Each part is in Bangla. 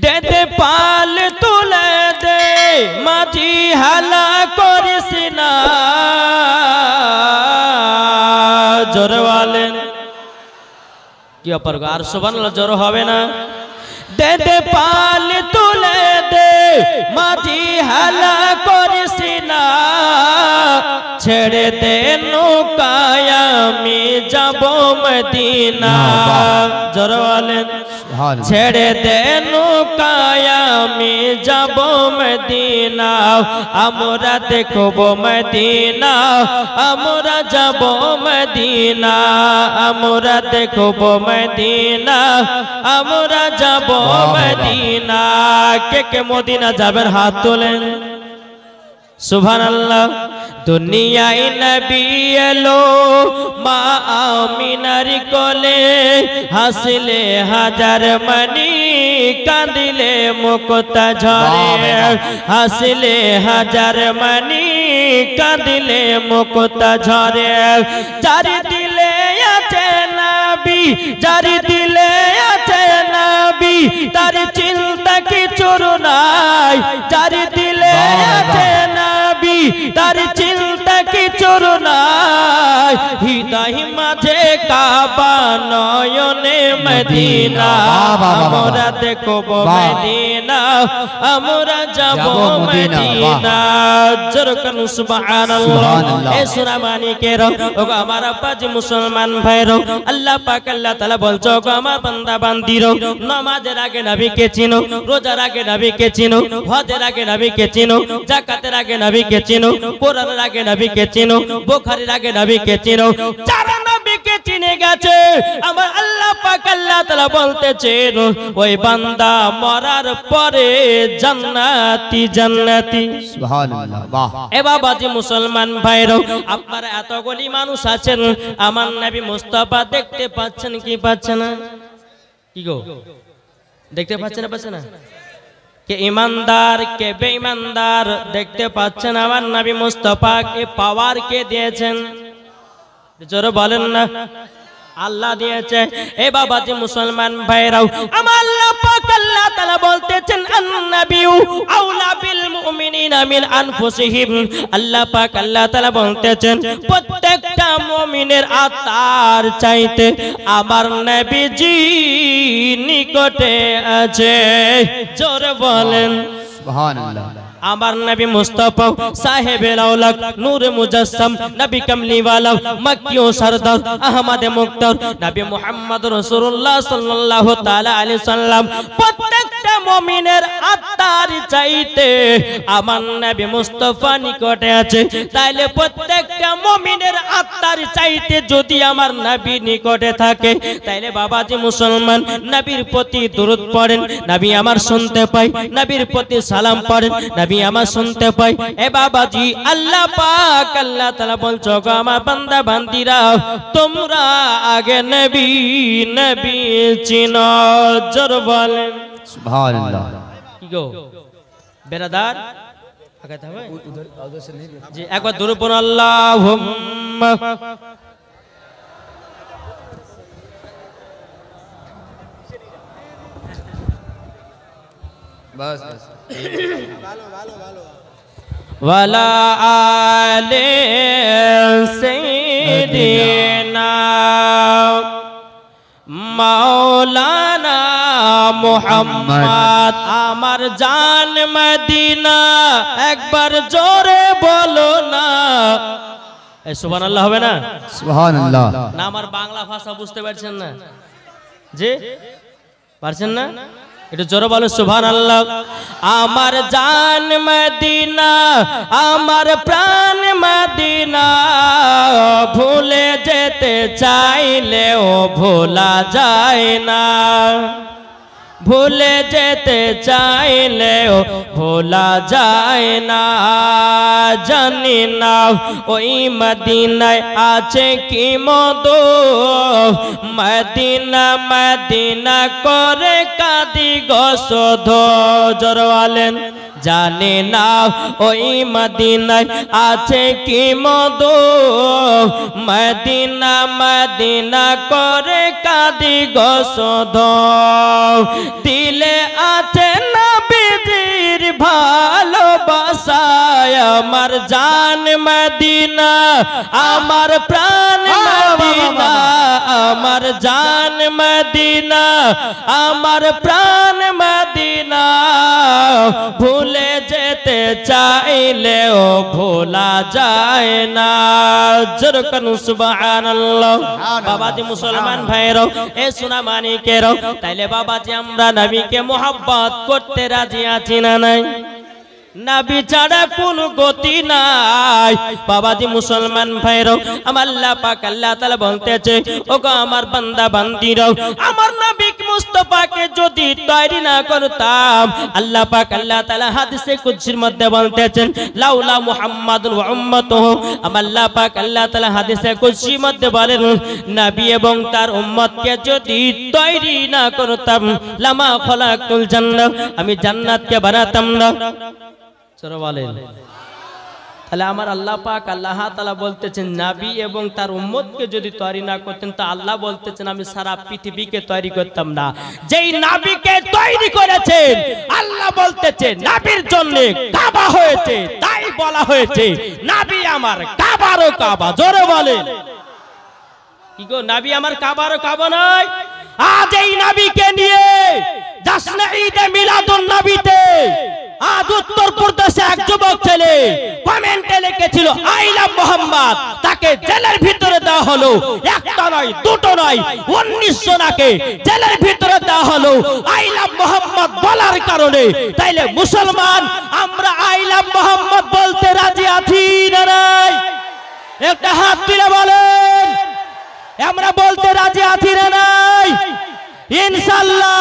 দে দে পাল তুলে দে মাঝি হালা করিস না জোরে বলেন কি অপার আর সুবহানাল্লাহ জোরে হবে না দে দে পাল তুলে দে মাঝি হালা করিস না ছেড়ে দে নৌকায় আমি যাব মদিনা জোরে বলেন ছেড়ে দে নৌকায় আমি যাব মদিনা আমরা দেখব মদিনা আমরা যাব মদিনা আমরা দেখব মদিনা আমরা যাব মদিনা কে কে মদিনা যাবেন হাত তোলেন সুবহানাল্লাহ দুনিয়ায় নবী এলো মা আমিনার কোলে হাসলে হাজার মনি কাঁদিলে মুক্তা ঝরে হাসলে হাজার মনি কাঁদিলে মুক্তা ঝরে যার দিলে আছে নবী যার দিলে আছে নবী তার চিন্তা কিছু নাই যার দিলে আছে নবী তার চিন্তা কিছু নাই হৃদয় মাঝে কাবা নয়নে মদিনা আমরা দেখব মদিনা আমরা যাব মদিনা জোরকান সুবহানাল্লাহ এ সূরা মানিকের ও আমার আব্বাজি মুসলমান ভাইরা আল্লাহ পাক আল্লাহ তাআলা বলছো গো আমার বান্দা বান্দিরো নামাজের আগে নবীকে চিনো রোজার আগে নবীকে চিনো হজের আগে নবীকে চিনো যাকাতের আগে নবীকে চিনো কোরআনের আগে নবীকে চিনো বুখারীর আগে নবীকে চিনো যারা নবীকে চিনে গেছে আমার আল্লাহ পাক আল্লাহ তাআলা বলতেছেন ওই বান্দা মরার পরে জান্নাতি জান্নাতি সুবহানাল্লাহ বাহ এ বাবাজি মুসলমান ভাইরা আপনারা এতগুলি মানুষ আছেন আমার নবী মুস্তাফা দেখতে পাচ্ছেন কি পাচ্ছেন না কি গো দেখতে পাচ্ছেন না পাচ্ছেন না কে ঈমানদার কে বেঈমানদার দেখতে পাচ্ছেন আমার নবী মুস্তাফা কে পাওয়ার কে দিয়েছেন জোরে বলেন না আল্লাহ দিয়েছে এ বাবাজি মুসলমান ভাইরাও আমার আল্লাহ পাক আল্লাহ তাআলা বলতেছেন আন-নাবিয়্যু আউলা বিল মুমিনিনা মিন আনফুসিহিম আল্লাহ পাক আল্লাহ তাআলা বলতেছেন প্রত্যেকটা মুমিনের আত্মার চাইতে আমার নবীজি নিকটে আছে জোরে বলেন সুবহানাল্লাহ আমার নবী মুস্তাফা সাহেবেল আওলাক নূর মুজাসসাম নবী কামলিওয়ালা মক্কি ও সরদার আহমদ মুক্তার নবী মুহাম্মদ রাসূলুল্লাহ সাল্লাল্লাহু তাআলা আলাইহি সাল্লাম প্রত্যেকটা মুমিনের আত্মার চাইতে আমার নবী মুস্তাফা নিকটে আছে তাইলে প্রত্যেকটা মুমিনের আত্মার চাইতে যদি আমার নবী নিকটে থাকে তাইলে বাবাজি মুসলমান নবীর প্রতি দরুদ পড়েন নবী আমার শুনতে পাই নবীর প্রতি সালাম পড়েন নবী আমার শুনতে পাই এ বাবাজি আল্লাহ পাক আল্লাহ তাআলা বলছো গো আমার বান্দা বান্দিরা তোমরা আগে নবী নবী চিনো জোরে বলেন সুবহানাল্লাহ কি গো বেরাদার আগাতে হবে জি একবার দরুদ পড়ুন আল্লাহুম্মা बस बस वाला आले सैयदना मौलाना मुहम्मद আমার জান মদিনা একবার জোরে বলো না এই সুবহানাল্লাহ হবে না সুবহানাল্লাহ না আমার বাংলা ভাষা বুঝতে পারছেন না জি পারছেন না একটু জোরে বলো সুবহানাল্লাহ আমার জান মদিনা আমার প্রাণ মদিনা ভুলে যেতে চাইলেও ভোলা যায় না ভুলে যেতে চাইলেও ভোলা যায় না জানি না ওই মদিনায় আছে কি মধু মদিনা মদিনা করে কাঁদি গোসধ জরওয়ালেন জানে না ওই মদিনায় আছে কি মধু মদিনা মদিনা করে কাঁদি গোসধ দিলে আছে নবীজির ভালোবাসায় আমার জান মদিনা আমার প্রাণ মদিনা আমার জান মদিনা আমার প্রাণ মদিনা ভুলে যেতে চাইলেও ভোলা যায় না জোরকান সুবহানাল্লাহ বাবাজি মুসলমান ভাইরাও এ সোনা মানিকেরাও তাইলে বাবাজি আমরা নবীকে মোহাব্বত করতে রাজি আছি না নাই নবী ছাড়া কোনো গতি নাই বাবাজি মুসলমান ভাইরাও আমার আল্লাহ পাক আল্লাহ তাআলা বলতেছে ওগো আমার বান্দা বান্দিরাও আমার নবী মুস্তাফাকে যদি তৈরি না করতাম আল্লাহ পাক আল্লাহ তাআলা হাদিসে কুদসির মধ্যে বলতেছেন লাউলা মুহাম্মাদুন ওয়া উম্মাতুহু আমার আল্লাহ পাক আল্লাহ তাআলা হাদিসে কুদসির মধ্যে বলেন নবী এবং তার উম্মতকে যদি তৈরি না করতাম লামা খলাকুল জান্নাহ আমি জান্নাতকে বানাতাম না তাহলে আমার আল্লাহ পাক আল্লাহ তাআলা বলতেছেন নবী এবং তার উম্মতকে যদি তৈরি না করতেন তো আল্লাহ বলতেছেন আমি সারা পৃথিবীকে তৈরি করতাম না যেই নবীকে তৈরি করেছেন আল্লাহ বলতেছেন নবীর জন্য কাবা হয়েছে তাই বলা হয়েছে নবী আমার কাবারও কাবা জোরে বলেন কি গো নবী আমার কাবারও কাবা নয় আজ এই নবীকে নিয়ে জশ্ন ঈদে মিলাদুন নবীতে আজ উত্তর প্রদেশে এক যুবক ছেলে কমেন্টে লিখেছিল আই লাভ মোহাম্মদ তাকে জেলের ভিতরে দেওয়া হলো একটা নয় দুটো নয় 19 জনকে জেলের ভিতরে দেওয়া হলো আই লাভ মোহাম্মদ বলার কারণে তাইলে মুসলমান আমরা আই লাভ মোহাম্মদ বলতে রাজি আছি না নাই একটা হাত তুলে বলেন আমরা বলতে রাজি আছি না নাই ইনশাআল্লাহ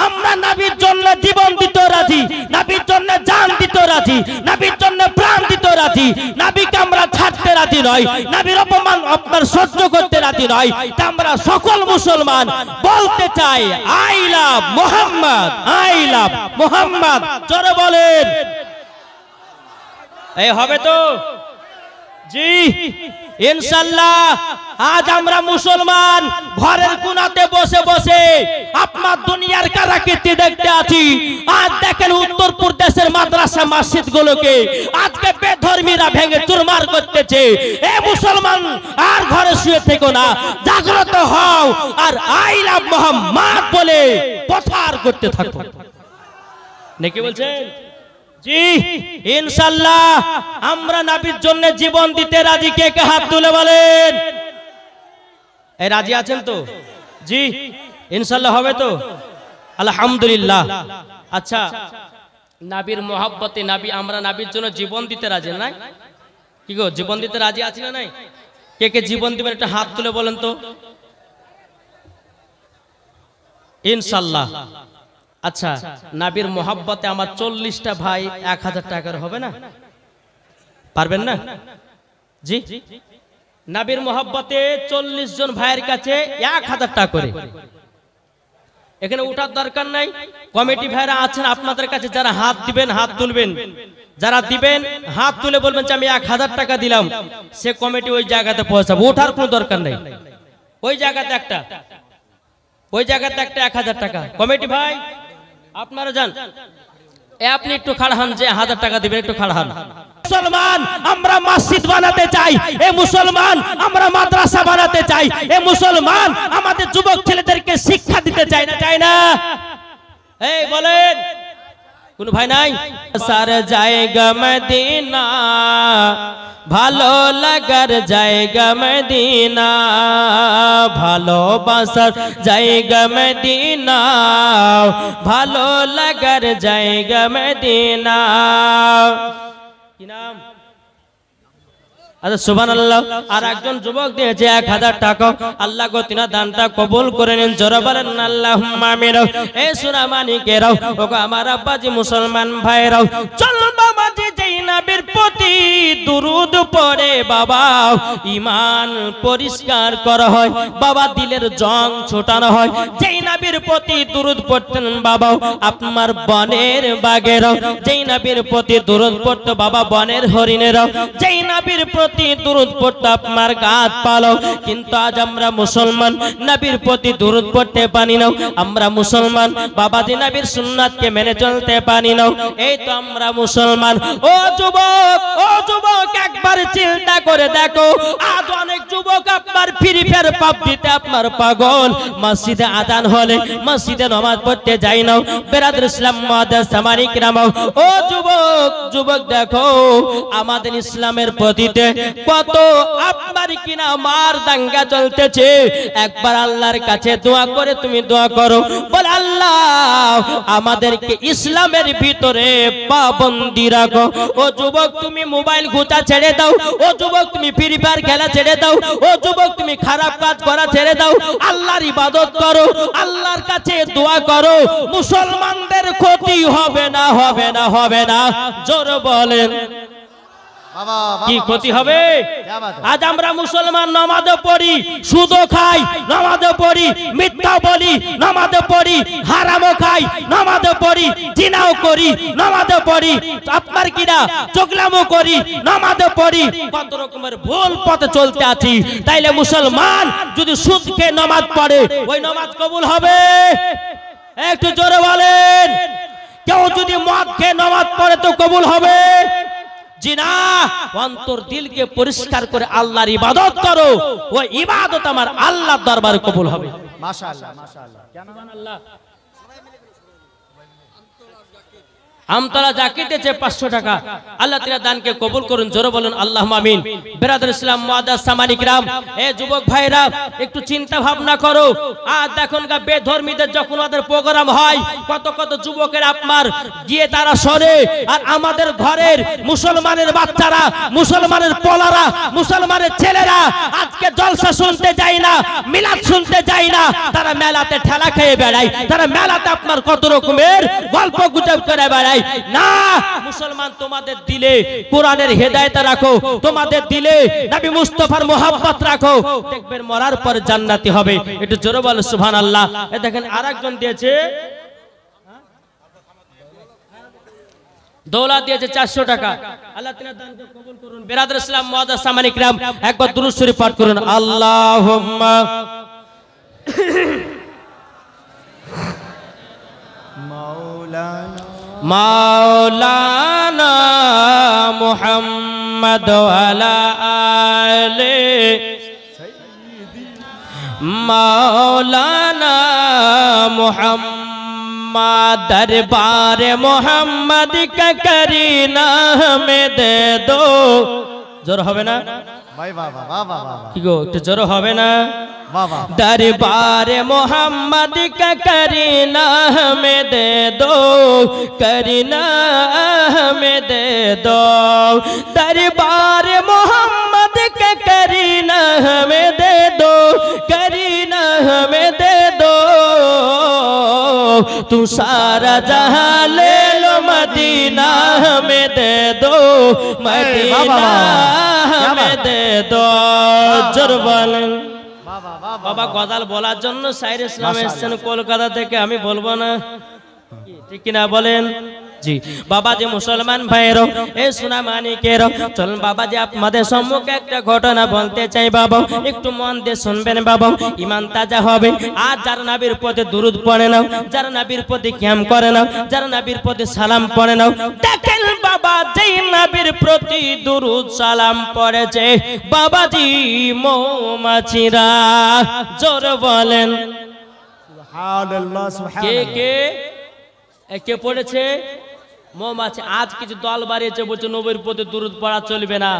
আমরা নবীর জন্য জীবন দিতে রাজি নবীর জন্য জান দিতে রাজি নবীর জন্য প্রাণ দিতে রাজি নবীকে আমরা ছাড়তে রাজি নয় নবীর অপমান আপনার সহ্য করতে রাজি নয় তা আমরা সকল মুসলমান বলতে চাই I love Muhammad I love Muhammad জোরে বলেন এই হবে তো জি ইনশাআল্লাহ আজ আমরা মুসলমান ঘরের কোণাতে বসে বসে আপনার দুনিয়ার কারাকীর্তি দেখতে আছি আজ দেখেন উত্তর প্রদেশের মাদ্রাসা মসজিদ গুলোকে আজকে বেধর্মীরা ভেঙে চুরমার করতেছে এ মুসলমান আর ঘরে শুয়ে থেকো না জাগ্রত হও আর আই লাভ মুহাম্মদ বলে প্রচার করতে থাকো নাকি বলছেন জি ইনশাআল্লাহ আমরা নবীর জন্য জীবন দিতে রাজি কে কে হাত তুলে বলেন এই রাজি আছেন তো জি ইনশাআল্লাহ হবে তো আলহামদুলিল্লাহ আচ্ছা নবীর মহব্বতে নবী আমরা নবীর জন্য জীবন দিতে রাজি না কি গো জীবন দিতে রাজি আছি না নাই কে কে জীবন দিবেন একটা হাত তুলে বলেন তো ইনশাআল্লাহ আচ্ছা নবীর মহব্বতে আমার 40টা ভাই 1000 টাকার হবে না পারবেন না জি নবীর মহব্বতে 40 জন ভাইয়ের কাছে 1000 টাকা করে এখানে উঠার দরকার নাই কমিটি ভাইরা আছেন আপনাদের কাছে যারা হাত দিবেন হাত তুলবেন যারা দিবেন হাত তুলে বলবেন যে আমি 1000 টাকা দিলাম সে কমিটি ওই জায়গাতে পৌঁছাবে ওঠার কোনো দরকার নাই ওই জায়গাতে একটা 1000 টাকা কমিটি ভাই আপনারা যান আপনি একটু খাড়া হন যে 1000 টাকা দিবেন একটু খাড়া হন মুসলমান আমরা মসজিদ বানাতে চাই এ মুসলমান আমরা মাদ্রাসা বানাতে চাই এ মুসলমান আমাদের যুবক ছেলেদেরকে শিক্ষা দিতে চাই না এই বলেন কোন ভাই নাই সার জায়গা মদিনা ভালো লাগার জায়গা মদিনা ভালোবাসার জায়গা মদিনা ভালো লাগার জায়গা মদিনা কি নাম আচ্ছা সুবহানাল্লাহ আর একজন যুবক দিয়েছে 1000 টাকা আল্লাহ গো তিনা দানটা কবুল করে নেন জোরে বলেন আল্লাহুম্মা আমিন এই সোনা মানিকেরাও ওগো আমার আব্বাজি মুসলমান ভাইরাও চল বাবাজি যেই নবীর প্রতি প্রতি দুরুদ পড়ে বাবা ঈমান পরিষ্কার করা হয় বাবা, দিলের জং ছোটানো হয়। যেই নবীর প্রতি দুরুদ পড়তেন বাবা আপনার বনের বাঘেরাও, যেই নবীর প্রতি দুরুদ পড়তো বাবা বনের হরিণেরাও, যেই নবীর প্রতি দুরুদ পড়তো আপনার গাছ পালাও। কিন্তু আজ আমরা মুসলমান নবীর প্রতি দুরুদ পড়তে পারি না, আমরা মুসলমান বাবাজি নবীর সুন্নাতকে মেনে চলতে পারি না। এই তো আমরা মুসলমান। ও যুবক, ও যুবক, একবার চিন্তা করে দেখো, আজ অনেক যুবক আপনার ফ্রি ফায়ার পাবজিতে আপনার পাগল, মসজিদে আজান হলে মসজিদে নামাজ পড়তে যাই না। বেরাদর ইসলাম মুআদ্দাস সামানি কিরাম, ও যুবক, যুবক দেখো আমাদের ইসলামের প্রতিতে কত আপনার কিনা মার দাঙ্গা চলতেছে। একবার আল্লাহর কাছে দোয়া করে তুমি দোয়া করো, বল আল্লাহ আমাদেরকে ইসলামের ভিতরে পাবন্দি রাখো। ও যুবক তুমি মোবাইল ঘুচা ছেড়ে দাও, ও যুবক তুমি ফ্রি ফায়ার খেলা ছেড়ে দাও, ও যুবক তুমি খারাপ কাজ করা ছেড়ে দাও, আল্লাহর ইবাদত করো, আল্লাহর কাছে দোয়া করো। মুসলমানদের ক্ষতি হবে না, হবে না, হবে না। জোর বলেন কি ক্ষতি হবে? আজ আমরা মুসলমান নামাজও পড়ি, সুদও খাই, নামাজও পড়ি, মিথ্যা বলি, নামাজও পড়ি, হারামও খাই, নামাজও পড়ি, জিনাও করি, নামাজও পড়ি, আপনার কিনা চোখলামও করি, নামাজও পড়ি, কত রকমের ভুল পথে চলতে আছি। তাইলে মুসলমান যদি সুদ খেয়ে নামাজ পড়ে ওই নামাজ কবুল হবে? একটু জোরে বলেন। কেউ যদি মদ খেয়ে নামাজ পড়ে তো কবুল হবে? জি না। অন্তর দিলকে পরিষ্কার করে আল্লাহর ইবাদত করো, ওই ইবাদত আমার আল্লাহর দরবারে কবুল হবে। মাশাআল্লাহ, মাশাআল্লাহ। কেন আল্লাহ আমতলা জাকির দিয়েছে 500 টাকা, আল্লাহ তাআলা দানকে কবুল করুন। জোরে বলুন আল্লাহুম্মা আমিন। বেরাদর ইসলাম মুআদ্দাস সামানি কিরাম, এ যুবক ভাইরা একটু চিন্তা ভাবনা করো। আর দেখুনগা বেধর্মীদের যখন ওদের প্রোগ্রাম হয় কত কত যুবকের আপনার গিয়ে তারা সরে, আর আমাদের ঘরের মুসলমানের বাচ্চারা, মুসলমানের পোলারা, মুসলমানের ছেলেরা আজকে জলসা শুনতে যায় না, মিলাদ শুনতে যায় না, তারা মেলাতে ঠেলা খেয়ে বেড়ায়, তারা মেলাতে আপনার কত রকমের গল্প গুজব করে বেড়ায়। না, মুসলমান তোমাদের দিলে কোরআনের হেদায়েত রাখো, তোমাদের দিলে নবী মুস্তাফার মোহাব্বত রাখো, দেখবেন মরার পর জান্নাতি হবে। একটু জোরে বলো সুবহানাল্লাহ। এই দেখেন আরেকজন দিয়েছে দৌলত দিয়েছে 400 টাকা, আল্লাহ তাআলা দানকে কবুল করুন। বেরাদর ইসলাম মুআদ্দাস সামানি কিরাম একবার দুরূদ শরীফ পাঠ করুন। আল্লাহুম্মা মাওলানা মুহাম্মদ ওয়ালা আলে মাওলানা মুহাম্মদ, দরবারে মোহাম্মদ কা করিনা হমেं দে দো। জোর হবে না ভাই? বাবা, বাবা, বাবা। কি গো, একটু জোর হবে না? বাবা। दरबारे मोहम्मद का करीना हमें दे दो, करीना हमें दे दो, दरबारे मोहम्मद का करीना हमें दे दो, करीना हमें दे दो। तू सारा जहां ले लो, मदीना हमें दे दो, मदीना हमें दे दो। जरबल বাবা গজাল বলার জন্য সাইর ইসলাম এসেছেন কলকাতা থেকে, আমি বলবো না, ঠিক কিনা বলেন? জি বাবাজি মুসলমান ভাইয়েরো, এই সোনা মানিকেরো, চলুন বাবাজি আপনাদের সম্মুখে একটা ঘটনা বলতে চাই বাবা, একটু মন দিয়ে শুনবেন বাবা, ঈমান তাজা হবে। আর যারা নবীর প্রতি দুরূদ পড়ে নাও, যারা নবীর প্রতি কিয়াম করে নাও, যারা নবীর প্রতি সালাম পড়ে নাও, দেখেন বাবা যেই নবীর প্রতি দুরূদ সালাম পড়েছে বাবাজি মৌমাছিরা। জোর বলেন সুবহানাল্লাহ, কে সুবহানাল্লাহ। কে কে পড়েছে? মৌমাছি। আজ কিছু দল বাড়িয়েছে, বলছে নবীর প্রতি দুরূদ পড়া চলবে না,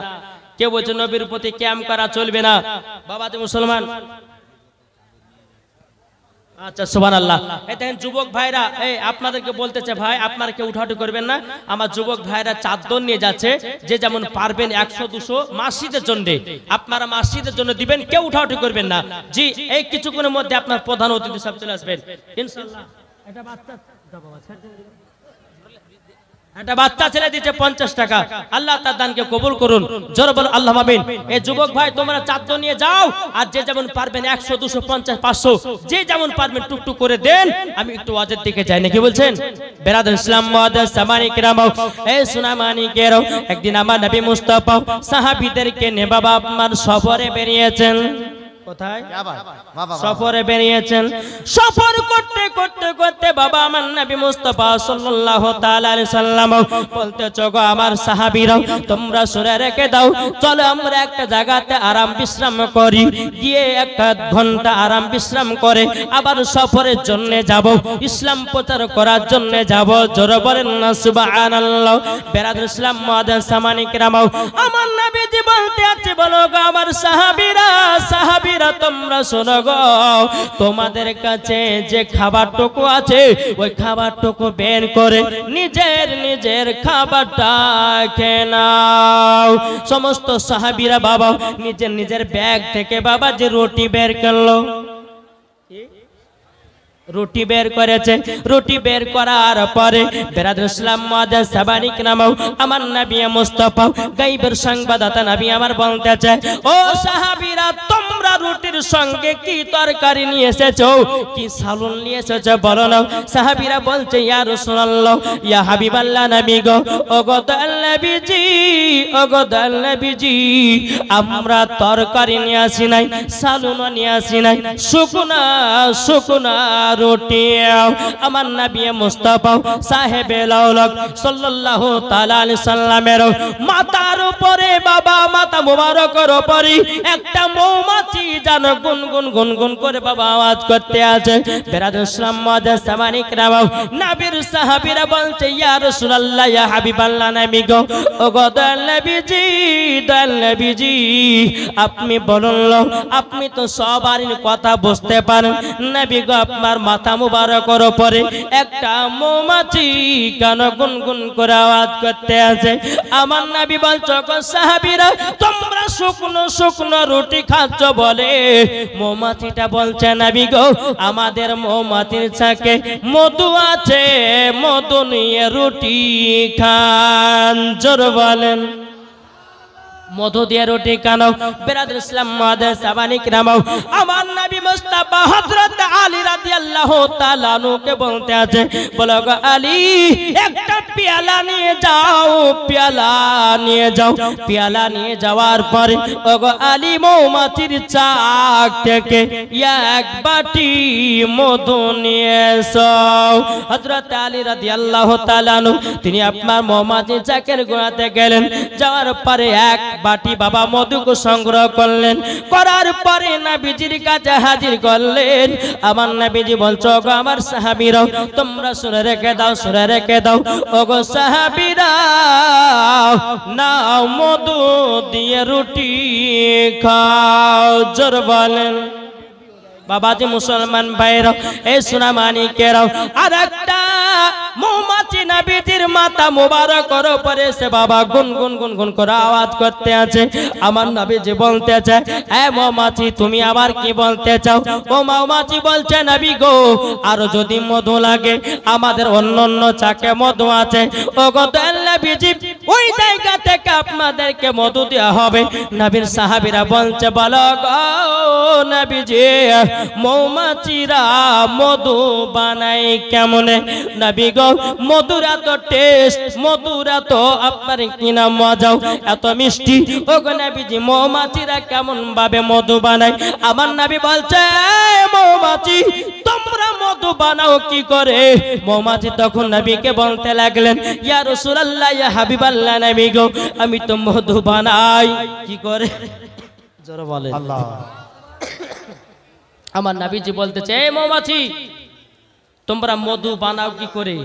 কে বলছে নবীর প্রতি কিয়াম করা চলবে না। বাবাজি মুসলমান, আচ্ছা সুবহানাল্লাহ। এই দেখেন যুবক ভাইরা, এই আপনাদেরকে বলতেছে ভাই আপনারা কেউ উঠাউঠি করবেন না। আমার যুবক ভাইরা চাদর নিয়ে যাচ্ছে, যে যেমন পারবেন 100-200 মসজিদের জন্য আপনারা মসজিদের জন্য দিবেন, কেউ উঠাউঠি করবেন না। জি এই কিছুক্ষণের মধ্যে আপনার প্রধান অতিথি সব চলে আসবেন ইনশাআল্লাহ। এটা বাচ্চা একটা বাচ্চা ছেলে দিচ্ছে 50 টাকা। আল্লাহ তার দানকে কবুল করুন, জোরে বল আল্লাহুম্মা আমিন। এই যুবক ভাই তোমরা চাঁদ নিয়ে যাও, আর যে যেমন পারবেন 100 200 50 500 যে যেমন পারবেন টুকটুক করে দেন। আমি একটু ওয়াজের দিকে যাই না, কি বলছেন বেরাদ ইসলাম মুআদ্দাস সামানি কিরাম? এই সুনামানি কেরাও, একদিন আমার নবী মুস্তাফা সাহাবীদেরকে নিয়ে বাবা আপনার সফরে বেরিয়েছেন। কোথায়? সফরে বেরিয়েছেন। সফর করতে করতে করতে বাবা আমার নবী মুস্তাফা সাল্লাল্লাহু তাআলা আলাইহি সাল্লাম বলতেছ গো আমার সাহাবীরা, তোমরা শুনে রেখে দাও, চলো আমরা একটা জায়গাতে আরাম বিশ্রাম করি, গিয়ে 1 ঘন্টা আরাম বিশ্রাম করে আবার সফরের জন্য যাব, ইসলাম প্রচার করার জন্য যাব। জোরে বলেন না সুবহানাল্লাহ। বেরাদর ইসলাম মুআদ্দাস সামানি কিরাম, আমার নবীজি বলতে আছে, বলো গো আমার সাহাবীরা, সাহাবীরা তোমরা শোনো গো, তোমাদের কাছে যে খাবারটুকু আছে ওই খাবারটুকু বের করে নিজের নিজের খাবারটা খেয়ে নাও। সমস্ত সাহাবীরা বাবা নিজের নিজের ব্যাগ থেকে বাবা যে রুটি বের করলো, রুটি বের করেছে। রুটি বের করার পরে বেরাদর ইসলাম মুআদ্দাস সাবানি কিরাম, আমার নবী মুস্তাফা গায়বের সংবাদদাতা নবী আমার বলতেছে, ও সাহাবীরা তোমরা রুটির সঙ্গে কি তরকারি নিয়ে এসেছো, কি সালুন নিয়ে এসেছো বলো না। সাহাবীরা বলছে, ইয়া রাসূলুল্লাহ, ইয়া হাবিবাল্লাহ নবী গো, ও গো দয়াল নবীজি, ও গো দয়াল নবীজি, আমরা তরকারি নিয়ে আসি নাই, সালুনও নিয়ে আসি নাই, শুকনা শুকনা রুটি। আমার নবী মুস্তাফা সাহেবে লাউলাক সাল্লাল্লাহু তাআলা আলাইহি সাল্লামের মাথার উপরে বাবা, মাথা মুবারকের উপরে একটা মৌমাছি যেন গুনগুন গুনগুন করে বাবা আওয়াজ করতে আছে। বেরাদর ইসলাম মুআদ্দাস সামানি কিরাম, নবীর সাহাবীরা বলছে, ইয়া রাসূলুল্লাহ, ইয়া হাবিবাল্লাহ নবী গো, ও গো দয়াল নবীজি, দয়াল নবীজি, আপনি বলুন, আপনি তো সবারই কথা বুঝতে পারেন, নবী গো আপনার মাথা মুবারকের উপরে একটা মৌমাছি কেন গুনগুন করে আওয়াজ করতে আছে? আমার নবী বলছে, গো সাহাবীরা তোমরা শুকনো শুকনো রুটি খাচ্ছ বলে মৌমাছিটা বলছে, নবী গো আমাদের মৌমাছির ছাকে মধু আছে, মধু নিয়ে রুটি খান। জোরে বলেন মধু দিয়ে রুটি খানো। বেরাদর ইসলাম মুআদ্দাস সাবানি কিরাম, আমার নবী মুস্তাফা হযরত আলী রাদিয়াল্লাহু তাআলা আনহুকে বলতে আছে, বলো গো আলী একটা পেয়ালা নিয়ে যাও, পেয়ালা নিয়ে যাও। পেয়ালা নিয়ে যাওয়ার পরে ও গো আলী মৌমাছির চাক থেকে এক বাটি মধু নিয়ে এসো। হযরত আলী রাদিয়াল্লাহু তাআলা আনহু তিনি আপনার মৌমাছির চাকের গোড়াতে গেলেন, যাওয়ার পরে এক বাটি বাবা মধুকে সংগ্রহ করলেন, করার পরে নবীজির কাছে হাজির করলেন। আমার নবীজি বলছো, গো আমার সাহাবীরা তোমরা শুনে রেখে দাও, শুনে রেখে দাও, ও গো সাহাবীরা নাও মধু দিয়ে রুটি খাও। জোর বলেন বাবাজি মুসলমান ভাইরা, এই সুনামানিকেরাও, আর একটা মৌমাছি নবীজির মাথা মুবারকের উপরে সে বাবা গুনগুন গুনগুন করে আওয়াজ করতে আছে। আমার নবীজি বলতে আছে, এ মৌমাছি তুমি আবার কি বলতে চাও? ও মৌমাছি বলছে, নবী গো আর যদি মধু লাগে আমাদের অন্য অন্য চাকে মধু আছে, ও গো দয়াল নবীজি ওই জায়গা থেকে আপনাদেরকে মধু দেওয়া হবে। নবীর সাহাবীরা বলছে, বলো গো নবীজি মৌমাছিরা মধু বানায় কেমনে? নবী গো মধুর এত টেস্ট, মধুর এত আপনার কিনা মজাও, এত মিষ্টি, ও গো নবীজি মৌমাছিরা কেমন ভাবে মধু বানায়? আমার নবী বলছে, মৌমাছি তোমরা মধু বানাও কি করে? মৌমাছি তখন নবীকে বলতে লাগলেন, ইয়া রাসূলুল্লাহ, ইয়া হাবিবাল্লাহ নবী গো আমি তো মধু বানাই কি করে? জোরে বলেন আল্লাহ। আমার নবীজি বলতেছে, এই মৌমাছি তোমরা মধু বানাও কি করে?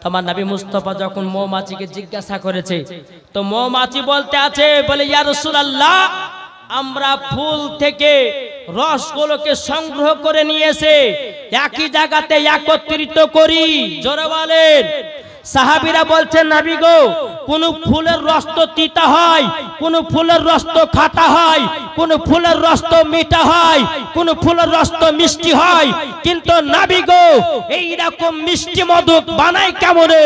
আমার নবী মুস্তাফা যখন মৌমাছিকে জিজ্ঞাসা করেছে, তো মৌমাছি বলতে আছে, বলে ইয়া রাসূলুল্লাহ আমরা ফুল থেকে রসগুলোকে সংগ্রহ করে নিয়ে এসে একই জায়গাতে একত্রিত করি। জোরে বলেন। সাহাবীরা বলছেন, নবী গো কোন ফুলের রস তো তিতা হয়, কোন ফুলের রস তো খাটা হয়, কোন ফুলের রস তো মিঠা হয়, কোন ফুলের রস তো মিষ্টি হয়, কিন্তু নবী গো এই রকম মিষ্টি মধু বানাই কেমনে?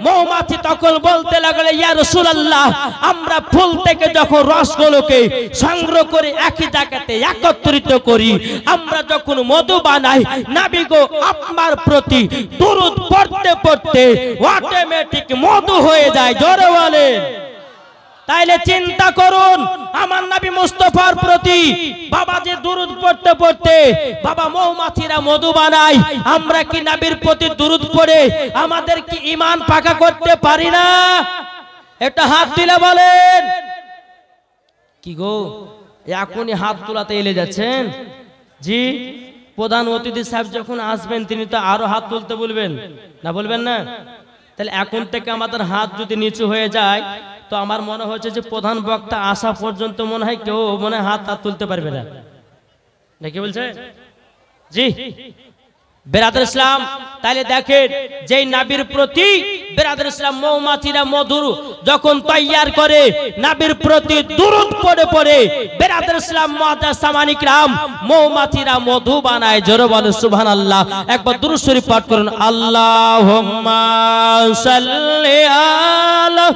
মৌমাছি তখন বলতে লাগলো, ইয়া রাসূলুল্লাহ, আমরা ফুল থেকে যখন রসগুলোকে সংগ্রহ করে একই জায়গাতে একত্রিত করি, আমরা যখন মধু বানাই, নবী গো আপনার প্রতি দুরূদ পড়তে পড়তে অটোমেটিক মধু হয়ে যায়। জোরে বলেন। তাইলে চিন্তা করুন, আমার নবী মুস্তাফার প্রতি বাবা যে দুরূদ পড়তে পড়তে বাবা মৌমাছিরা মধু বানায়, আমরা কি নবীর প্রতি দুরূদ পড়ে আমাদের কি ঈমান পাকা করতে পারি না? একটা হাত তুলে বলেন। কি গো এখনই হাত তোলাতে এলে যাচ্ছেন? জি, প্রধান অতিথি সাহেব যখন আসবেন তিনি তো আরো হাত তুলতে বলবেন না, বলবেন না? তাহলে এখন থেকে আমাদের হাত যদি নিচু হয়ে যায় তো আমার মনে হচ্ছে যে প্রধান বক্তা আসা পর্যন্ত মনে হয় কেউ মনে হাত তুলতে পারবে না। নাকি বলছে? জি বেরাদর ইসলাম, তাহলে দেখেন যেই নবীর প্রতি বেরাদর ইসলাম মৌমাছিরা মধু যখন তৈয়ার করে নবীর প্রতি দুরূদ পড়ে পড়ে বেরাদর ইসলাম মুআজ্জাজ সামানিক রাম মৌমাছিরা মধু বানায়। জোরে বলেন সুবহানাল্লাহ। একবার দুরূদ শরীফ পাঠ করুন। আল্লাহুম্মা সাল্লি আলা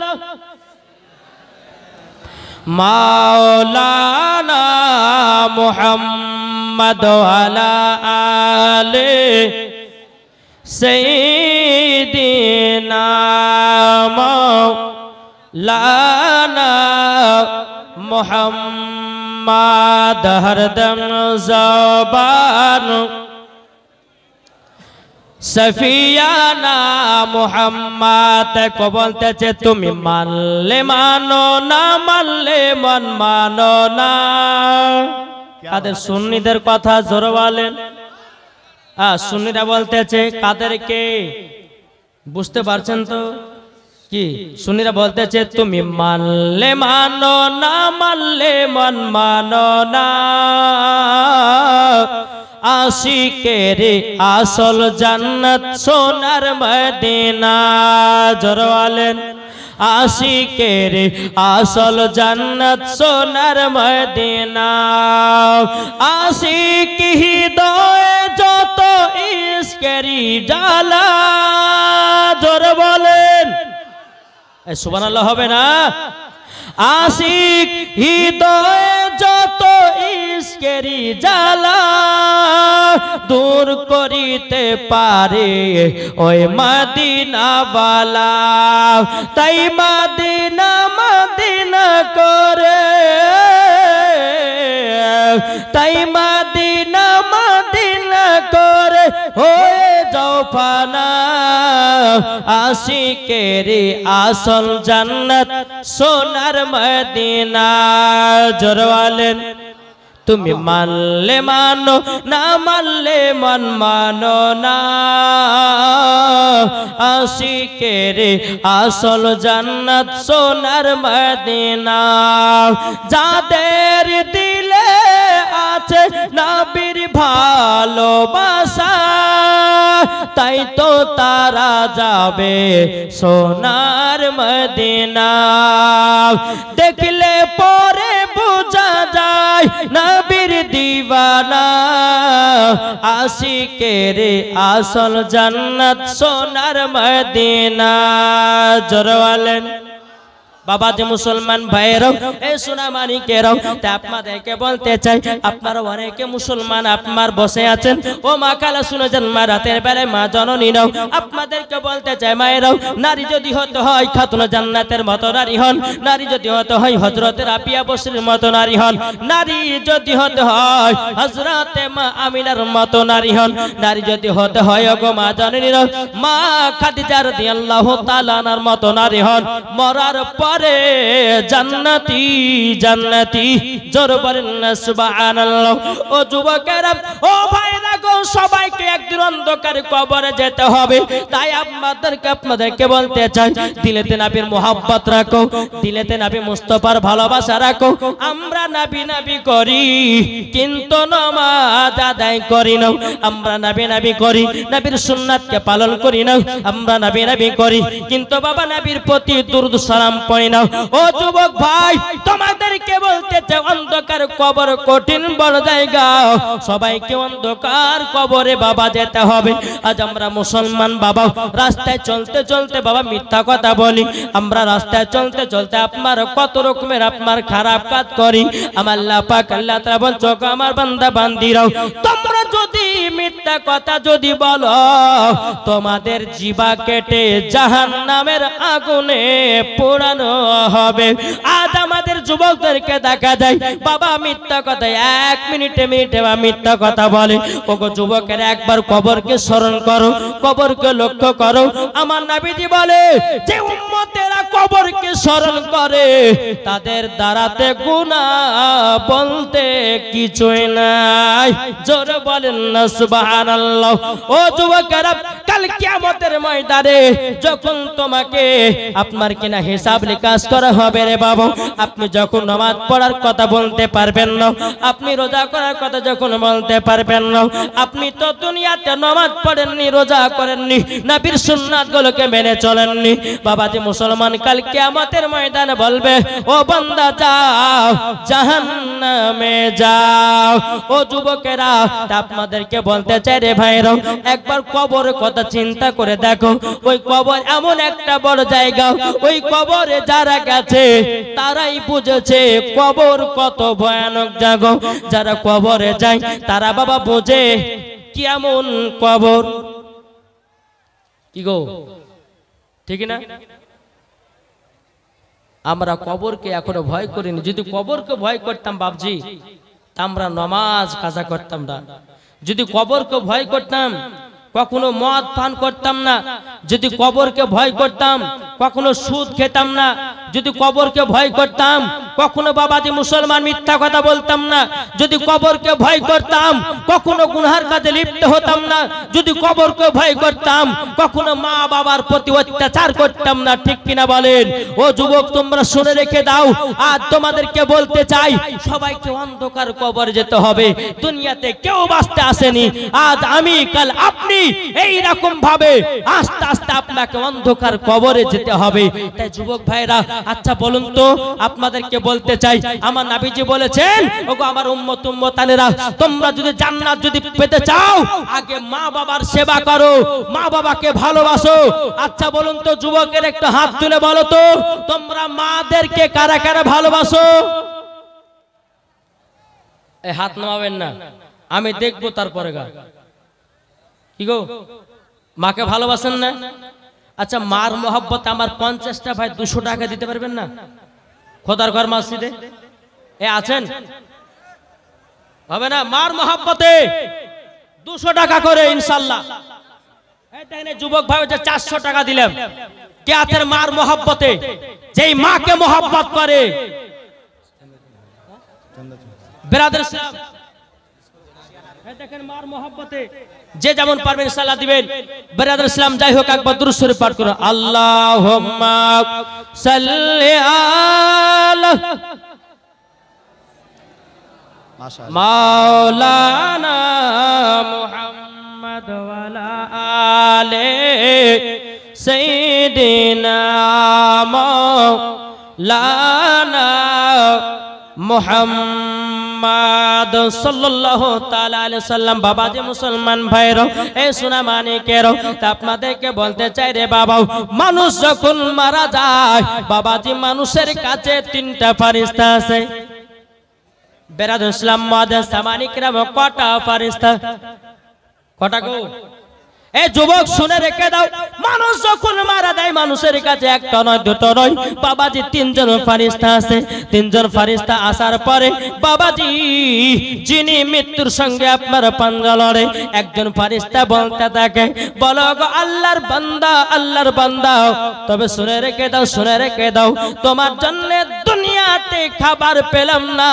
মাওলানা মুহাম্মদ ওয়ালা আলে সাইয়্যিদিনা মাওলানা মুহাম্মদ হরদম জবান সফিয়ানা মুহাম্মদ को বলতেছে তুমি মানলে মানো, না মানলে মন মানো না। কাদের? সুন্নিদের কথা। জোরে বলেন। সুন্নিরা বলতেছে কাদেরকে? বুঝতে পারছেন তো? কি সুন্নিরা বলতেছে তুমি মানলে মানো, না মানলে মন মানো না। আশিকের আসল জান্নাত সোনার মদিনা। জোরে বলেন। আশিকের আসল জান্নাত সোনার মদিনা। আশিক হৃদয়ে যত ইশকেরি জ্বালা। জোরে বলেন। সুবহানাল্লাহ হবে না? আশিক হৃদয়ে যত ইশকেরি জ্বালা দূর করিতে পারে ওই মদিনাওয়ালা। তাই মদিনা মদিনা করে, তাই মদিনা মদিনা করে হয়ে যাও ফানা। আশিকের আসল জান্নাত সোনার মদিনা। জোরে বলেন। তুমি মানলে মানো, না মানলে মন মানো না। আশিকের আসল জান্নাত সোনার মদিনা। যাদের দিলে আছে নবীর ভালোবাসা তাই তো তারা যাবে সোনার মদিনা। দেখলে পরে বোঝা যায় নবীর দিওয়ানা। আশিকের আসল জান্নাত সোনার মদিনা। জোরে বলেন। বাবা যে মুসলমান ভাইয়েরাও, এই সোনামানিকেরাও, তা আপনাদেরকে বলতে চাই আপনারা অনেকে মুসলমান আপনার বসে আছেন। ও মা কালা শুনে যান, মা রাতের বেলায় মা জননীরাও আপনাদেরকে বলতে চাই মায়েরাও, নারী যদি হতে হয় খাতুন জান্নাতের মতো নারী হন, নারী যদি হতে হয় হযরতে রাবিয়া বসরির মতো নারী হন, নারী যদি হতে হয় হযরতে মা আমিনার মতো নারী হন, নারী যদি হতে হয় ওগো মা জননীরাও মা খাদিজা রাদিয়াল্লাহু তাআলা আনহার মতো নারী হন। মরার পর করে জান্নাতি জান্নাতি, জোর বলেন না সুবহানাল্লাহ। ও যুবকেরা, ও ভাইরা গো, সবাইকে একদিন অন্ধকারে কবরে যেতে হবে। তাই আপনাদেরকে বলতে চাই, দিলেতে নবীর মোহাব্বত রাখো, দিলেতে নবী মুস্তাফার ভালোবাসা রাখো। আমরা নবী নবী করি কিন্তু নামাজ আদায় করি না। আমরা নবী নবী করি, নবীর সুন্নাতকে পালন করি না। আমরা নবী নবী করি কিন্তু বাবা নবীর প্রতি দুরূদ সালাম পড়ি না। ও যুবক ভাই, তোমাদেরকে বলতে চাই, অন্ধকার কবর কঠিন বড় জায়গা, সবাইকে অন্ধকার কবরে বাবা যেতে হবে। আজ আমরা মুসলমান বাবা রাস্তায় চলতে চলতে বাবা মিথ্যা কথা বলি। আমরা রাস্তায় চলতে চলতে আপনার কত রকমের আপনার খারাপ কাজ করি। আমার আল্লাহ পাক আল্লাহ তাআলা বলছো, আমার বান্দা বান্দিরাও, তোমরা যদি মিথ্যা কথা যদি বলো, তোমাদের জিহ্বা কেটে জাহান্নামের আগুনে পোড়ানো হবে। আজ আমাদের যুবকদেরকে দেখা যায় বাবা মিথ্যা কথা, এক মিনিটে বা মিথ্যা কথা বলে। ওগো যুবকেরা, একবার কবরকে স্মরণ করো, কবরকে লক্ষ্য করো। আমার নবীজি বলে, যে উম্মতেরা কবরকে স্মরণ করে তাদের দ্বারাতে গুনাহ বলতে কিছুই নাই। জোরে বলেন না সুবহানাল্লাহ। ও যুবকেরা, কাল কিয়ামতের ময়দানে যখন তোমাকে আপনার কিনা হিসাব নিকাশ করা হবে রে বাবা, আপনি যখন নামাজ পড়ার কথা বলতে পারবেন না, আপনি রোজা করার কথা যখন বলতে পারবেন না, আপনি তো দুনিয়াতে নামাজ পড়েননি, রোজা করেননি, নবীর সুন্নাতগুলোকে মেনে চলেননি। বাবাজি মুসলমান, কাল কিয়ামতের ময়দানে বলবে, ও বান্দা যাও জাহান্নামে যাও। ও যুবকেরা, আপনাদেরকে বলতে চাই রে ভাইরা, একবার কবরের কথা চিন্তা করে দেখো। ওই কবর এমন একটা বড় জায়গা, ওই কবরে যারা গেছে তারাই বুঝেছে কবর কত ভয়ানক জায়গা। যারা কবরে যায় তারা বাবা বোঝে কেমন কবর। কি গো, ঠিক না? আমরা কবরকে এখনো ভয় করিনি। যদি কবরকে ভয় করতাম বাবজি, তা আমরা নামাজ কাজা করতাম না। যদি কবরকে ভয় করতাম, কখনো মদ পান করতাম না। যদি কবরকে ভয় করতাম, কখনো সুদ খেতাম না। যদি কবরকে ভয় করতাম, কখনো বাবাজি মুসলমান মিথ্যা কথা বলতাম না। যদি কবরকে ভয় করতাম, কখনো গুনাহের কাজে লিপ্ত হতাম না। যদি কবরকে ভয় করতাম, কখনো মা বাবার প্রতি অত্যাচার করতাম না। ঠিক কিনা বলেন? ও যুবক, তোমরা শুনে রেখে দাও, আজ তোমাদেরকে বলতে চাই, সবাইকে অন্ধকার কবরে যেতে হবে। দুনিয়াতে কেউ বাঁচতে আসেনি। আজ আমি, কাল আপনি, এই রকম ভাবে আস্তে আস্তে আপনাকে অন্ধকার কবরে যেতে হবে। তাই যুবক ভাইরা, আচ্ছা বলুন তো, আপনাদেরকে বলতে চাই, আমার নবীজি বলেছেন, ওগো আমার উম্মত উম্মতানেরা, তোমরা যদি জান্নাত যদি পেতে চাও, আগে মা বাবার সেবা করো, মা বাবাকে ভালোবাসো। আচ্ছা বলুন তো যুবকের একটা হাত তুলে বলো তো, তোমরা মাদেরকে কারা কারা ভালোবাসো? এই হাত নামাবেন না, আমি দেখবো তারপরে। গা কি গো, মাকে ভালোবাসেন না? আচ্ছা, মার মোহাব্বত আমার 50টা ভাই 200 টাকা দিতে পারবেন না? খোদার ঘর মসজিদে এ আছেন? হবে না? মার মোহাব্বতে 200 টাকা করে ইনশাআল্লাহ। যুবক ভাই, 400 টাকা দিলাম। কে আছেন মার মোহাব্বতে, যেই মাকে মোহাব্বত করে? ব্রাদার সাহেব, দেখেন মার মোহাব্বতে যে যেমন পারবেন ইনশাআল্লাহ দিবেন। ব্রাদার ইসলাম, যাই হোক একবার দুরূদ শরীফ পাঠ করুন। আল্লাহুম্মা সাল্লি আলা মাওলানা মুহাম্মদ ওয়া আলা আলি সাইয়্যিদিনা মাওলানা মুহাম্মদ সাল্লাল্লাহু তাআলা আলাইহি সাল্লাম। বাবাজি মুসলমান ভাইরা, এই সোনা মানিকেরা, আপনাদেরকে বলতে চাই রে বাবা, মানুষ যখন মারা যায়, বাবাজি মানুষের কাছে 3টা ফেরেশতা আছে। বেরাদুল ইসলাম মুআদ্দিস সামানিকরা, কটা ফেরেশতা? কটা গো? এই যুবক শুনে রেখে দাও, মানুষ যখন মারা যায় নাই মানুষের কাছে একটা নয় দুটো নয় বাবাজি তিনজন ফারিস্তা আছে তিনজন ফারিস্তা আসার পরে বাবাজি যিনি মৃত্যুর সঙ্গে আপনার পাঞ্জা লড়ে একজন ফারিস্তা বলতে থাকে বলো গো আল্লাহর বান্দা তবে শুনে রেখে দাও তোমার জন্য দুনিয়াতে খাবার পেলাম না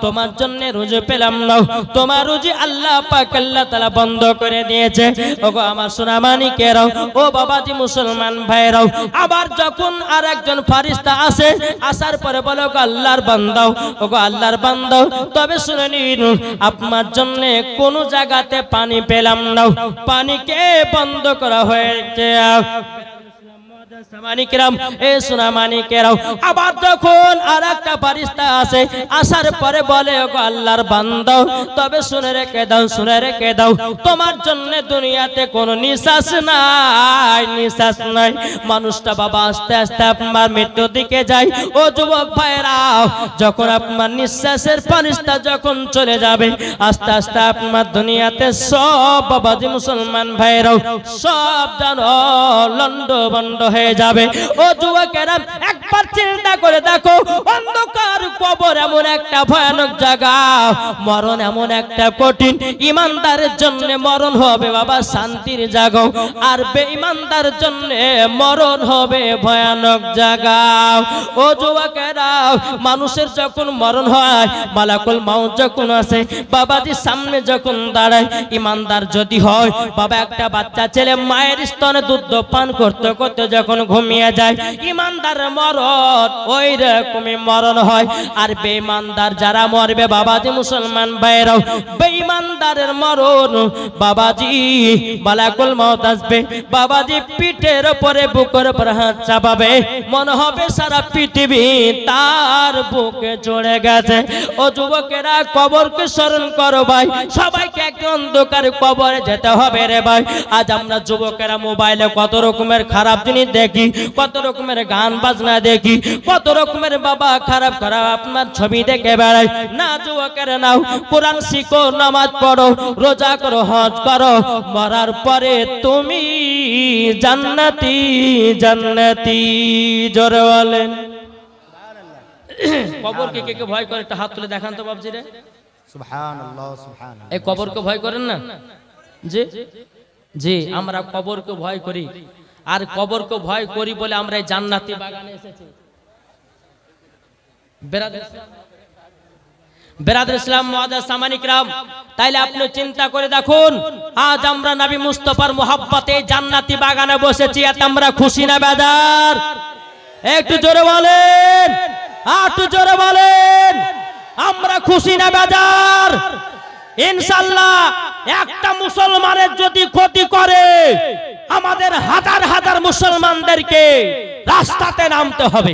তোমার জন্য রুজি পেলাম না তোমার রুজি আল্লাহ পাক আল্লাহ তাআলা বন্ধ করে দিয়েছে ওগো আমার সোনা মানিকেরাও ও বাবাজি মুসলমান ভাইরাও আবার যখন আর একজন ফারিস্তা আসে আসার পরে বলো গো আল্লাহর বান্দাও ওগো আল্লাহর বান্দাও তবে শুনে নিন আপনার জন্য কোন জায়গাতে পানি পেলাম না পানিকে বন্ধ করা হয়েছে আবার যখন আর একটা ফারিস্তা আসে আসার পরে বলে ওগো আল্লাহর বান্দা তবে শুনে রেখে দাও তোমার জন্য দুনিয়াতে কোনো নিঃশ্বাস নাই মানুষটা বাবা আস্তে আস্তে আপনার মৃত্যুর দিকে যায় ও যুবক ভাইরা যখন আপনার নিঃশ্বাসের ফারিস্তা যখন চলে যাবে আস্তে আস্তে আপনার দুনিয়াতে সব বাবাজি মুসলমান ভাইরাও সব জানো লন্ড বন্ড হয়ে যাবে ও যুবকেরা একবার চিন্তা করে দেখো অন্ধকার কবর এমন একটা ভয়ানক জায়গা মরণ এমন একটা কঠিন ইমানদারের জন্য মরণ হবে বাবা শান্তির জায়গা আর বেঈমানদারের জন্য মরণ হবে ভয়ানক জায়গা ও যুবকেরা মানুষের যখন মরণ হয় মালাকুল মাউত যখন আসে বাবাজি সামনে যখন দাঁড়ায় ইমানদার যদি হয় বাবা একটা বাচ্চা ছেলে মায়ের স্তনে দুধ পান করতে করতে যখন ঘুমিয়ে যায় ইমানদার মরণ ওই রকমই মরণ হয় আর বেঈমানদার যারা মরবে বাবাজি মুসলমান ভাইরাও বেঈমানদারের মরণ বাবাজি মালাকুল মাউত আসবে বাবাজি পিঠের উপরে বুকের উপর হাত চাপাবে মনে হবে সারা পৃথিবী তার বুকে চড়ে গেছে ও যুবকেরা কবরকে স্মরণ করো ভাই সবাইকে একদম অন্ধকার কবরে যেতে হবে রে ভাই আজ আমরা যুবকেরা মোবাইলে কত রকমের খারাপ জিনিস দেখি কত রকমের গান বাজনা দেখি কত রকমের বাবা খারাপ খারাপ আপনার ছবি দেখে বেড়াই না যুবকেরা নাও কোরআন শিখো নামাজ পড়ো রোজা করো হজ করো মরার পরে তুমি জান্নাতি জোরে বলেন কবরকে কে কে ভয় করে একটা হাত তুলে দেখান তো বাবজি রে সুবহানাল্লাহ সুবহানাল্লাহ এই কবরকে ভয় করেন না জি জি আমরা কবরকে ভয় করি আর কবরকে ভয় করি বলে আমরা এই জান্নাতি বাগানে এসেছি বেরাদর ইসলাম মুআজ্জাজ সামানি কিরাম তাইলে আপনি চিন্তা করে দেখুন আজ আমরা নবী মুস্তাফার মোহাব্বতে জান্নাতি বাগানে বসেছি এত আমরা খুশি না বেজার একটু জোরে বলেন একটু জোরে বলেন আমরা খুশি না বেজার ইনশাআল্লাহ একটা মুসলমানের যদি ক্ষতি করে আমাদের হাজার হাজার মুসলমানদেরকে রাস্তাতে নামতে হবে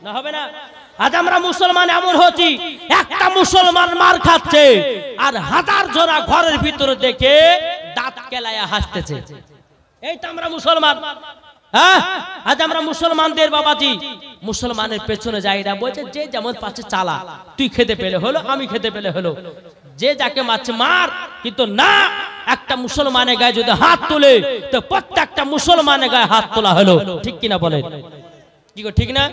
না হবে না আজ আমরা মুসলমান এমন হচ্ছি একটা মুসলমান মার খাচ্ছে আর হাজার জোড়া ঘরের ভিতরে দেখে দাঁত কেলায়া হাসতেছে এই তো আমরা মুসলমান হ্যাঁ আজ আমরা মুসলমানদের বাবাজি মুসলমানের পেছনে যাইরা বলছে যে যেমন পাচ্ছে চালা তুই খেতে পেলে হলো আমি খেতে পেলে হলো যে যাকে মারছে মার কিন্তু না একটা মুসলমানের গায়ে যদি হাত তোলে তো প্রত্যেকটা মুসলমানের গায়ে হাত তোলা হলো ঠিক কিনা বলেন কি গো ঠিক না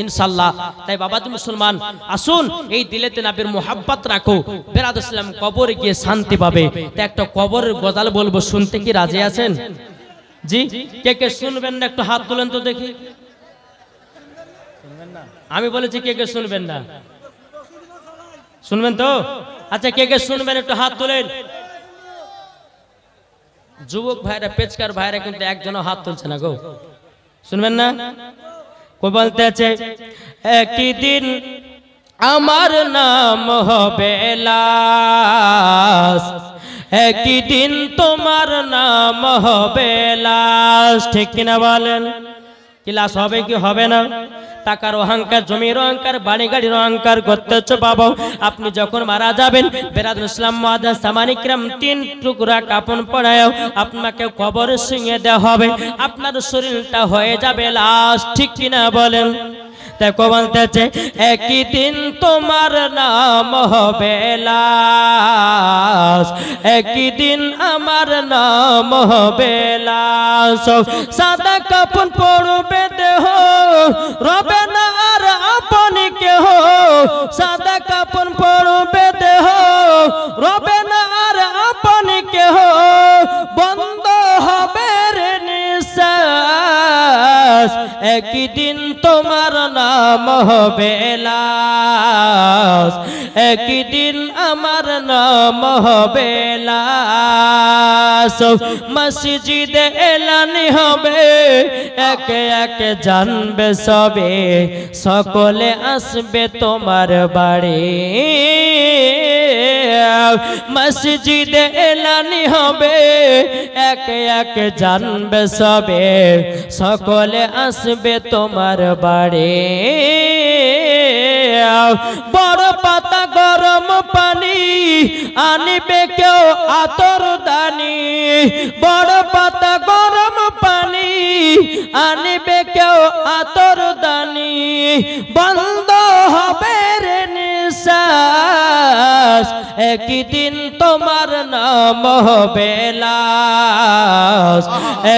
ইনশাআল্লাহ তাই বাবাজি মুসলমান আসুন এই দিলেতে নবীর মোহাব্বত রাখো বেরাদর ইসলাম কবরে গিয়ে শান্তি পাবে তো একটা কবরের গজাল বলবো শুনতে কি রাজি আছেন জি কে কে শুনবেন না একটু হাত তোলেন তো দেখি আমি বলেছি কে কে শুনবেন না শুনবেন তো আচ্ছা কে কে শুনবেন একটু হাত তোলেন যুবক ভাইরা পেচকার ভাইরা কিন্তু একজনও হাত তুলছে না গো শুনবেন না কো বলতে আছে একই দিন আমার নাম হবে লাশ একই দিন তোমার নাম হবে লাশ ঠিক কিনা বলেন কি লাশ হবে কি হবে না টাকার অহংকার জমির অহংকার বাড়ি গাড়ির অহংকার করতেছ বাবা আপনি যখন মারা যাবেন বেরাদর ইসলাম মুআজ্জাজ সামানি কিরাম 3 টুকরা কাপড় পরায়ও আপনাকে কবরে শুইয়ে দেওয়া হবে আপনার শরীরটা হয়ে যাবে লাশ ঠিক কিনা বলেন দেখো বলতেছে একই দিন তোমার নাম হবে লাশ, একই দিন আমার নাম হবে লাশ। সাদা কাপড় পরবে দেহ, রবে না আর আপনি কেহ। সাদা কাপড় পরবে দেহ, রবে না আর আপনি কেহ। বন্ধ হবে রে নিঃশ্বাস, একই দিন তোমার নাম হবে লাশ, একই দিন আমার নাম হবে লাশ। মসজিদে এলানি হবে, একে একে জানবে সবে, সকলে আসবে তোমার বাড়ি। মসজিদে এলানি হবে, একে একে জানবে সবে, সকলে আসবে তোমার বাড়ি। বড় পাতা গরম পানি আনিবে কেউ আতর দানি, বড় পাতা গরম পানি আনিবে কেউ আতর দানি। বন্ধ হবে রে নিঃশ্বাস, একই দিন তোমার নাম হবে লাশ,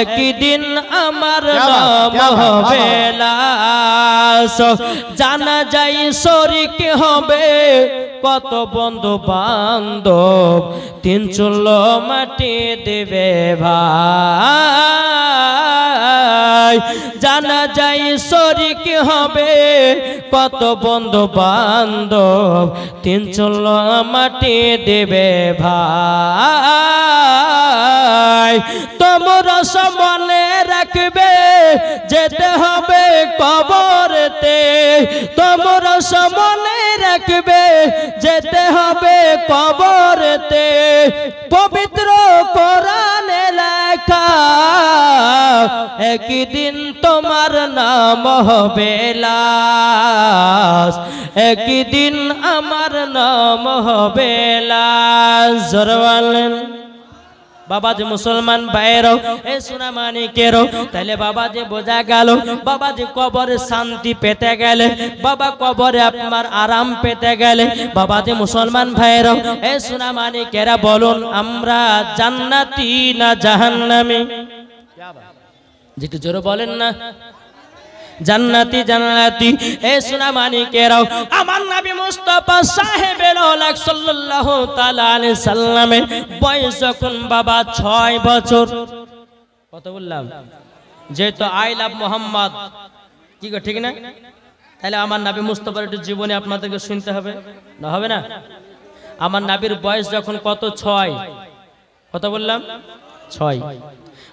একই দিন আমার নাম হবে লাশ। জানা যাই শরিক হবে কত বন্ধু বান্ধব, তিন চুলো মাটি দেবে ভাই। জানা যাই শরিক হবে কত বন্ধু বান্ধব, তিন চুলো মাটি দেবে ভাই। তোমরা মনে রাখবে যেতে হবে কবরেতে, তোমরা মনে রাখবে যেতে হবে কবরেতে। পবিত্র কোরআনে লেখা একই দিন তোমার নাম হবে লাশ, একই দিন আমার নাম হবে লাশ। জোরে বলেন বাবা যে মুসলমান ভাইয়েরও এ সোনা মানিকেরও, তাহলে বাবা যে বোঝা গেল বাবা যে কবরে শান্তি পেতে গেলে, বাবা কবরে আপনার আরাম পেতে গেলে, বাবা যে মুসলমান ভাইয়েরও এ সোনা মানিকেরা বলুন আমরা জান্নাতি না জাহান্নামী? যেটা জোরে বলেন না, জান্নাতি জান্নাতি। এ সোনা মানিকেরাও আমার নবী মুস্তাফা সাহেবের লাখ সাল্লাল্লাহু তাআলা আলাইহি সাল্লামের বয়স যখন বাবা 6 বছর, কত বললাম যেহেতু আই লাভ মোহাম্মদ, কি গো ঠিক না? তাহলে আমার নবী মুস্তাফার একটু জীবনী আপনাদেরকে শুনতে হবে না, হবে না? আমার নবীর বয়স যখন কত 6, কত বললাম 6।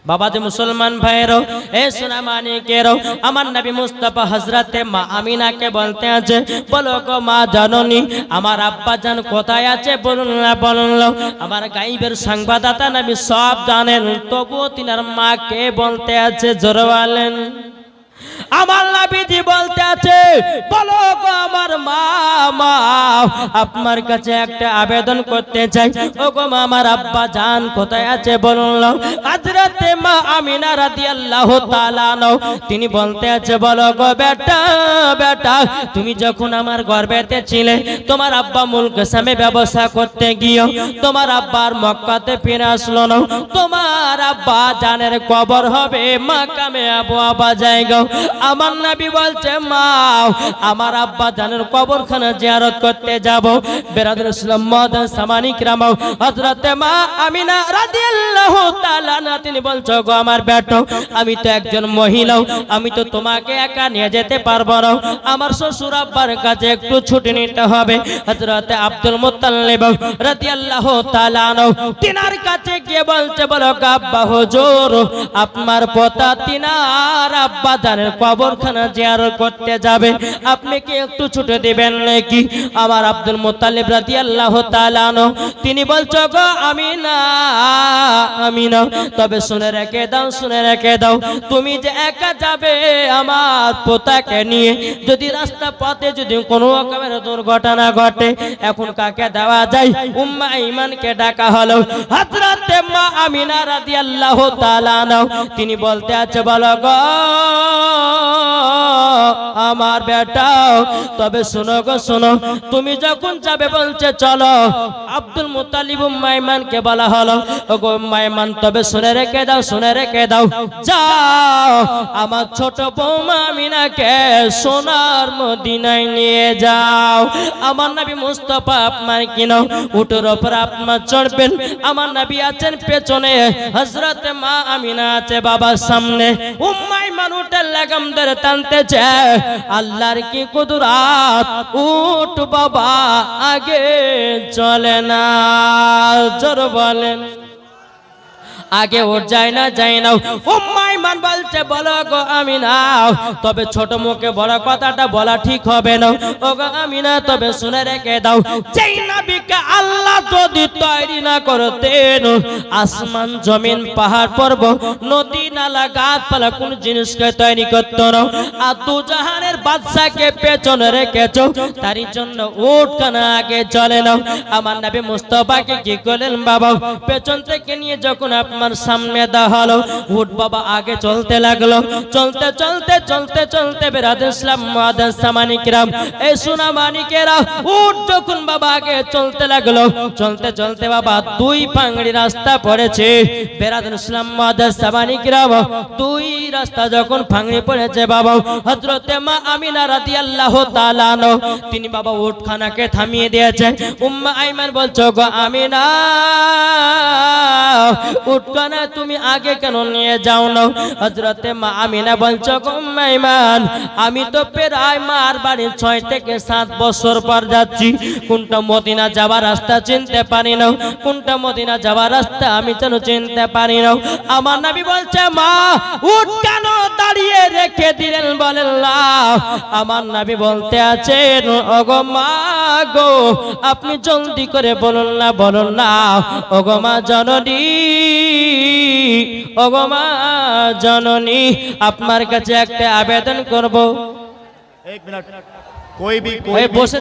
বাবা যে মুসলমান ভাইয়েরও এ সোনা মানিকেরও আমার নবী মুস্তাফা হযরতে মা আমিনাকে বলতে আছে, বলো গো মা জননী আমার আব্বা জান কোথায় আছে বলুন না, বলুন। আমার গায়েবের সংবাদদাতা নবী সব জানেন, তবুও তিনার মাকে বলতে আছে, জোরে বলেন। আমার নবীজি বলতে আছে, বলো গো আমার মা, আপনার কাছে একটা আবেদন করতে চাই। ও গো মা আমার আব্বা জান কোথায় আছে বলুন। হযরতে মা আমিনা রাদিয়াল্লাহু তাআলা আনহা তিনি বলতে আছে, বলো গো বেটা, বেটা তুমি যখন আমার গর্ভেতে ছিলে তোমার আব্বা মুলকসামে ব্যবসা করতে গিয়ে তোমার আব্বার মক্কাতে ফিরে আসলো না, তোমার আব্বা জানের কবর হবে মাকামে আবু আবা জায়গা। আমার নবী বলছে মা আমার আব্বা জানের কবরখানা জিয়ারত করতে যাব। বেরাদর ইসলাম মাদান সামানি কিরাম হযরতে মা আমিনা রাদিয়াল্লাহু তাআলা আনহা তিনি বলছো, গো আমার বেটা আমি তো একজন মহিলা, আমি তো তোমাকে একা নিয়ে যেতে পারবো না, আমার শ্বশুর আব্বার কাছে একটু ছুটি নিতে হবে। হযরতে আব্দুল মুত্তালিব রাদিয়াল্লাহু তাআলা আনহু তিনার কাছে গিয়ে বলছে, বলো আব্বা হুজুর আপনার পোতা তিনার আব্বা জানের কবরখানা জিয়ারত করতে যাবে, আপনি কি একটু ছুটি দিবেন নাকি? আমার আব্দুল মুত্তালিব রাদিয়াল্লাহু তাআলা আনহু তিনি বলছো, গো আমিনা, আমিনা তবে শুনে রেখে দাও, শুনে রেখে দাও, তুমি যে একা যাবে আমার পোতাকে নিয়ে, যদি রাস্তা পথে যদি কোনো রকমের দুর্ঘটনা ঘটে, এখন কাকে দেওয়া যায়? উম্মে আইমানকে ডাকা হলো। হযরতে মা আমিনা রাদিয়াল্লাহু তাআলা আনহা তিনি বলতে আছে, বলো গো আমার বেটা তবে শোনো গো শোনো তুমি যখন যাবে বলছে চলো আব্দুল মুত্তালিব মাইমানকে বলা হলো ওগো মাইমান তবে শুনে রেখে দাও যাও আমার ছোট বৌমা আমিনাকে সোনার মদিনায় নিয়ে যাও আমার নবী মুস্তাফা আপনার কিনো উটের উপর আপনার চড়বেন আমার নবী আছেন পেছনে হযরত মা আমিনা আছে বাবার সামনে উম্মে আইমান উটের লাগাম ধরে টানতেছে আল্লাহর কি কুদরত উট বাবা আগে চলে না জোর বলেন আগে ওর যায় না উম্মে আইমান বলছে বলো গো আমিনা তবে ছোট মুখে বড় কথাটা বলা ঠিক হবে না ও গো আমিনা তবে শুনে রেখে দাও যেই নবীকে আল্লাহ যদি তৈরি না করতেন আসমান জমিন পাহাড় পর্বত নদী নালা গাছপালা কোন জিনিসকে তৈরি করতো না আর দু জাহানের বাদশাকে পেছনে রেখেছো তারই জন্য উট কানা আগে চলে না আমার নবী মুস্তাফাকে কি করলেন বাবা পেছন থেকে নিয়ে যখন আমার সামনে দেওয়া হলো উট বাবা আগে চলতে লাগলো চলতে বেরাদুল ইসলাম মুআদ্দাস সামানিকরাম এই সোনা মানিকেরা উট যখন বাবা আগে চলতে লাগলো চলতে বাবা দুই পাংড়ি রাস্তা পড়েছে বেরাদুল ইসলাম মুআদ্দাস সামানিকরাম দুই রাস্তা যখন পাংড়ি পড়েছে বাবা হযরতে মা আমিনা রাদিয়াল্লাহু তাআলা আনহা তিনি বাবা উটখানাকে থামিয়ে দিয়েছে উম্মে আইমান বলছো গো আমিনা উটখানা তুমি আগে কেন নিয়ে যাও না হযরতে মা আমিনা বলছো গো উম্মে আইমান আমি তো প্রায় মার বাড়ি 6 থেকে 7 বছর পর যাচ্ছি কোনটা মদিনা যাওয়ার রাস্তা চিনতে পারি না কোনটা মদিনা যাওয়ার রাস্তা আমি যেন চিনতে পারি না আমার নবী বলছে মা উট কেন দাঁড়িয়ে রেখে দিলেন বলেন না আমার নবী বলতে আছেন ওগো মা গো আপনি জলদি করে বলুন না ওগো মা জননী আপনার কাছে একটা আবেদন করব एक मिनट कोई भी বসে